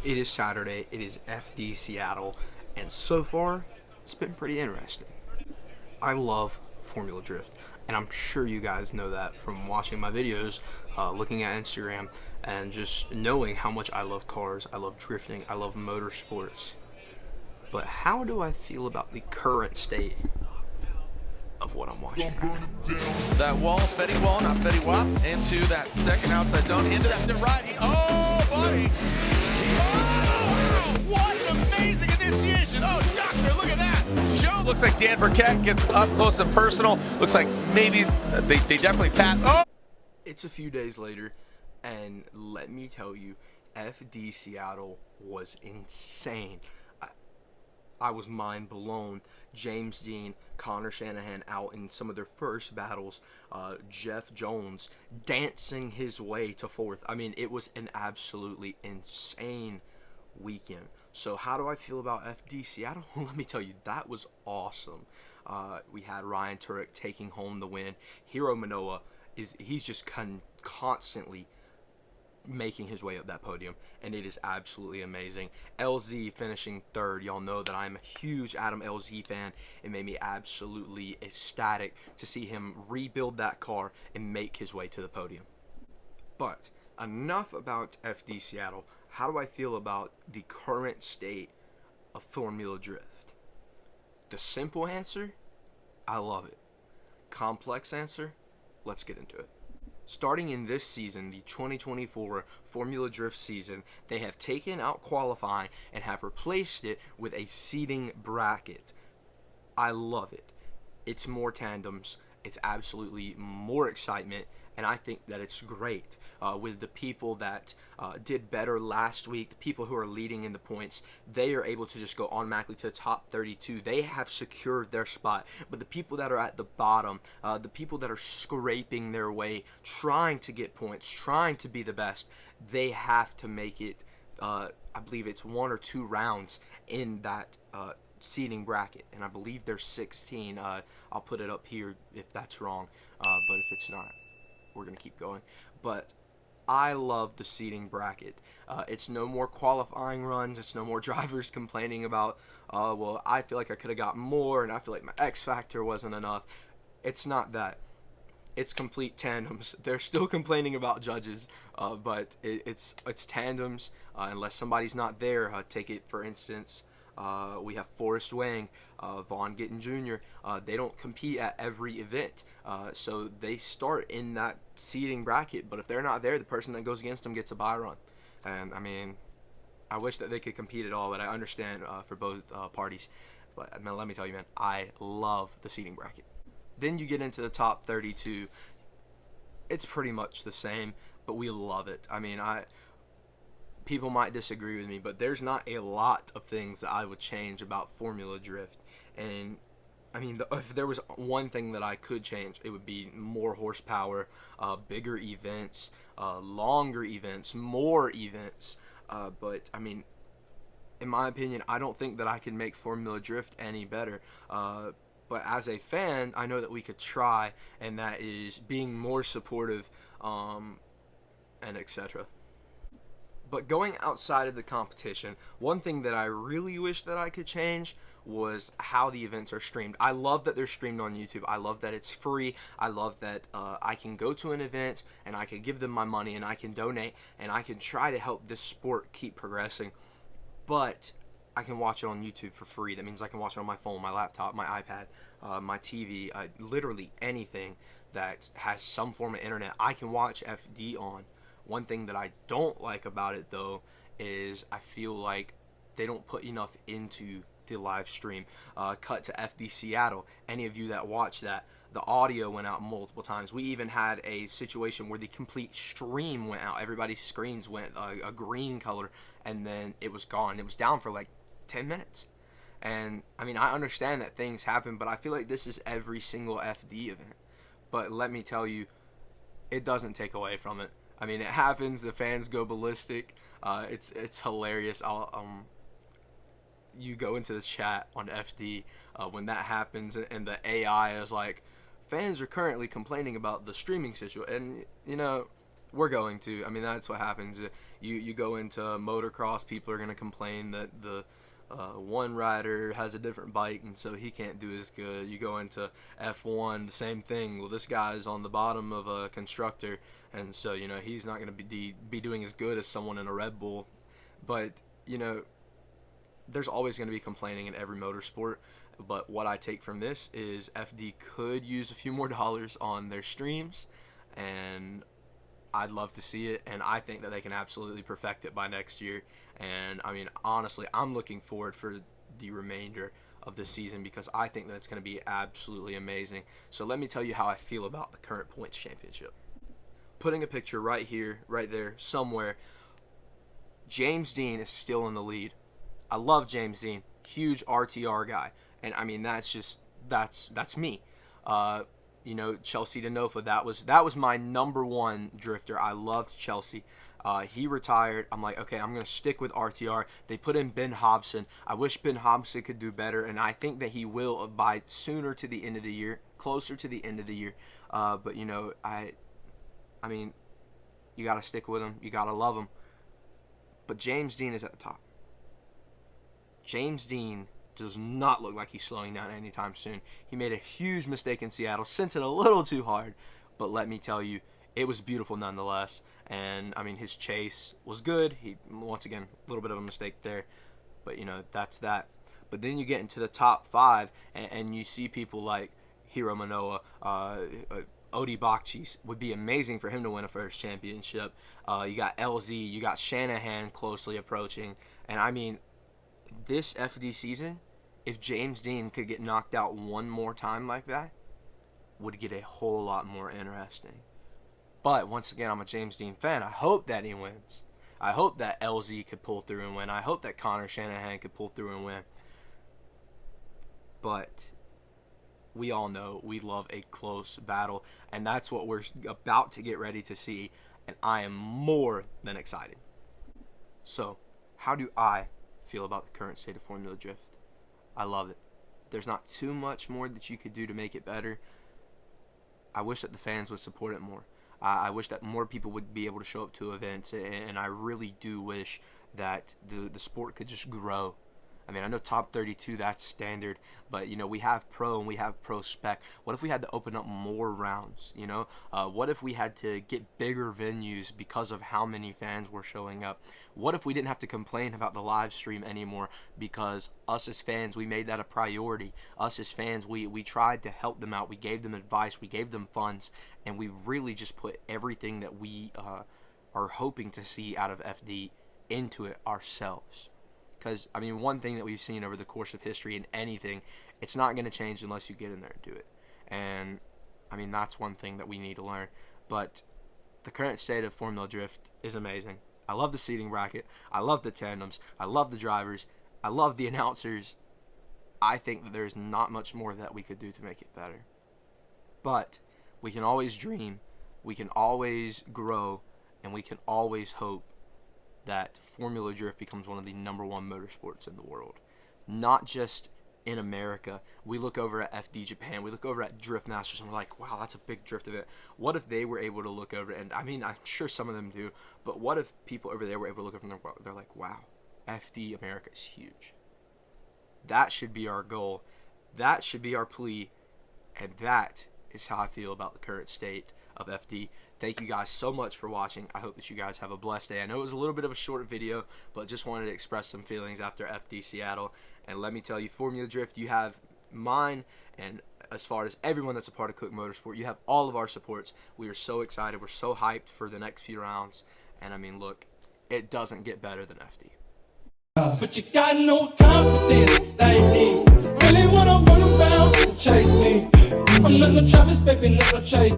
It is Saturday, it is FD Seattle, and so far, it's been pretty interesting. I love Formula Drift, and I'm sure you guys know that from watching my videos, looking at Instagram, and just knowing how much I love cars, I love drifting, I love motorsports. But how do I feel about the current state of what I'm watching right now? That wall, Fetty wall, not Fetty Wap, into that second outside zone, into that right. Oh, buddy. Oh, what an amazing initiation. Oh, doctor, look at that. Joe looks like Dan Burkett gets up close and personal. Looks like maybe they definitely tap. Oh! It's a few days later, and let me tell you, FD Seattle was insane. I was mind blown. James Dean, Connor Shanahan out in some of their first battles. Jeff Jones dancing his way to fourth. I mean, it was an absolutely insane weekend. So how do I feel about FD Seattle? Let me tell you, that was awesome. We had Ryan Turek taking home the win. Hiro Manoa he's just constantly making his way up that podium, and it is absolutely amazing. LZ finishing third. Y'all know that I'm a huge Adam LZ fan. It made me absolutely ecstatic to see him rebuild that car and make his way to the podium. But enough about FD Seattle. How do I feel about the current state of Formula Drift? The simple answer, I love it. Complex answer, let's get into it. Starting in this season, the 2024 Formula Drift season, they have taken out qualifying and have replaced it with a seating bracket. I love it. It's more tandems. It's absolutely more excitement, and I think that it's great. With the people that did better last week, the people who are leading in the points, they are able to just go automatically to the top 32. They have secured their spot. But the people that are at the bottom, the people that are scraping their way, trying to get points, trying to be the best, they have to make it, I believe it's 1 or 2 rounds in that seating bracket, and I believe there's 16. I'll put it up here if that's wrong, but if it's not, we're gonna keep going. But I love the seating bracket. It's no more qualifying runs. It's no more drivers complaining about, well, I feel like I could have got more, and I feel like my X factor wasn't enough. It's not that. It's complete tandems. They're still complaining about judges, but it's tandems. Unless somebody's not there, take it for instance. We have Forrest Wang, Vaughn Gittin Jr. They don't compete at every event, so they start in that seeding bracket. But if they're not there, the person that goes against them gets a bye run. And I mean, I wish that they could compete at all, but I understand for both parties. But man, let me tell you, man, I love the seeding bracket. Then you get into the top 32. It's pretty much the same, but we love it. I mean, people might disagree with me, but there's not a lot of things that I would change about Formula Drift. And I mean, if there was one thing that I could change, it would be more horsepower, bigger events, longer events, more events. But I mean, in my opinion, I don't think that I can make Formula Drift any better. But as a fan, I know that we could try, and that is being more supportive, and etc. But going outside of the competition, one thing that I really wish that I could change was how the events are streamed. I love that they're streamed on YouTube. I love that it's free. I love that I can go to an event and I can give them my money and I can donate and I can try to help this sport keep progressing. But I can watch it on YouTube for free. That means I can watch it on my phone, my laptop, my iPad, my TV, literally anything that has some form of internet. I can watch FD on. One thing that I don't like about it, though, is I feel like they don't put enough into the live stream. Cut to FD Seattle. Any of you that watch that, the audio went out multiple times. We even had a situation where the complete stream went out. Everybody's screens went a green color, and then it was gone. It was down for like 10 minutes. And I mean, I understand that things happen, but I feel like this is every single FD event. But let me tell you, it doesn't take away from it. I mean, it happens. The fans go ballistic. It's hilarious. You go into the chat on FD when that happens, and the AI is like, fans are currently complaining about the streaming situation. And you know, We're going to. I mean, that's what happens. You go into motocross, people are going to complain that the one rider has a different bike, and so he can't do as good. You go into F1, the same thing. Well, this guy's on the bottom of a constructor, and so, you know, he's not going to be doing as good as someone in a Red Bull. But, you know, there's always going to be complaining in every motorsport. But what I take from this is FD could use a few more dollars on their streams, and I'd love to see it, and I think that they can absolutely perfect it by next year. And I mean, honestly, I'm looking forward for the remainder of the season because I think that it's going to be absolutely amazing. So let me tell you how I feel about the current points championship. Putting a picture right here, right there, somewhere. James Dean is still in the lead. I love James Dean, huge RTR guy, and I mean that's me. You know, Chelsea DeNofa, that was my number one drifter. I loved Chelsea. He retired. I'm like, okay, I'm going to stick with RTR. They put in Ben Hobson. I wish Ben Hobson could do better, and I think that he will by sooner to the end of the year, closer to the end of the year. But, you know, I mean, you got to stick with him. You got to love him. But James Dean is at the top. James Dean does not look like he's slowing down anytime soon. He made a huge mistake in Seattle, sent it a little too hard, but let me tell you, it was beautiful nonetheless. And I mean, his chase was good. He, once again, a little bit of a mistake there, but you know, that's that. But then you get into the top 5, and you see people like Hiro Manoa, Odi Bakchis. Would be amazing for him to win a first championship. You got LZ, you got Shanahan closely approaching, and I mean, this FD season, if James Dean could get knocked out one more time like that, would get a whole lot more interesting. But once again, I'm a James Dean fan. I hope that he wins. I hope that LZ could pull through and win. I hope that Connor Shanahan could pull through and win. But we all know we love a close battle, and that's what we're about to get ready to see, and I am more than excited. So, how do I feel about the current state of Formula Drift? I love it. There's not too much more that you could do to make it better. I wish that the fans would support it more. I wish that more people would be able to show up to events, and I really do wish that the sport could just grow. I mean, I know top 32, that's standard, but, you know, we have pro and we have pro spec. What if we had to open up more rounds, you know? What if we had to get bigger venues because of how many fans were showing up? What if we didn't have to complain about the live stream anymore because us as fans, we made that a priority. Us as fans, we tried to help them out. We gave them advice. We gave them funds. And we really just put everything that we are hoping to see out of FD into it ourselves. Because, I mean, one thing that we've seen over the course of history in anything, it's not going to change unless you get in there and do it. And, I mean, that's one thing that we need to learn. But the current state of Formula Drift is amazing. I love the seating bracket. I love the tandems. I love the drivers. I love the announcers. I think that there's not much more that we could do to make it better. But we can always dream. We can always grow. And we can always hope that Formula Drift becomes one of the #1 motorsports in the world. Not just in America. We look over at FD Japan, we look over at Drift Masters, and we're like, wow, that's a big drift event. What if they were able to look over, and I mean, I'm sure some of them do, but what if people over there were able to look over and they're like, wow, FD America is huge. That should be our goal. That should be our plea, and that is how I feel about the current state of FD. Thank you guys so much for watching. I hope that you guys have a blessed day. I know it was a little bit of a short video, but just wanted to express some feelings after FD Seattle. And let me tell you, Formula Drift, you have mine, and as far as everyone that's a part of Cook Motorsport, you have all of our supports. We are so excited. We're so hyped for the next few rounds. And I mean, look, it doesn't get better than FD. But you got no confidence like me. Really wanna run around and chase me. I'm not no Travis, baby, not no chase.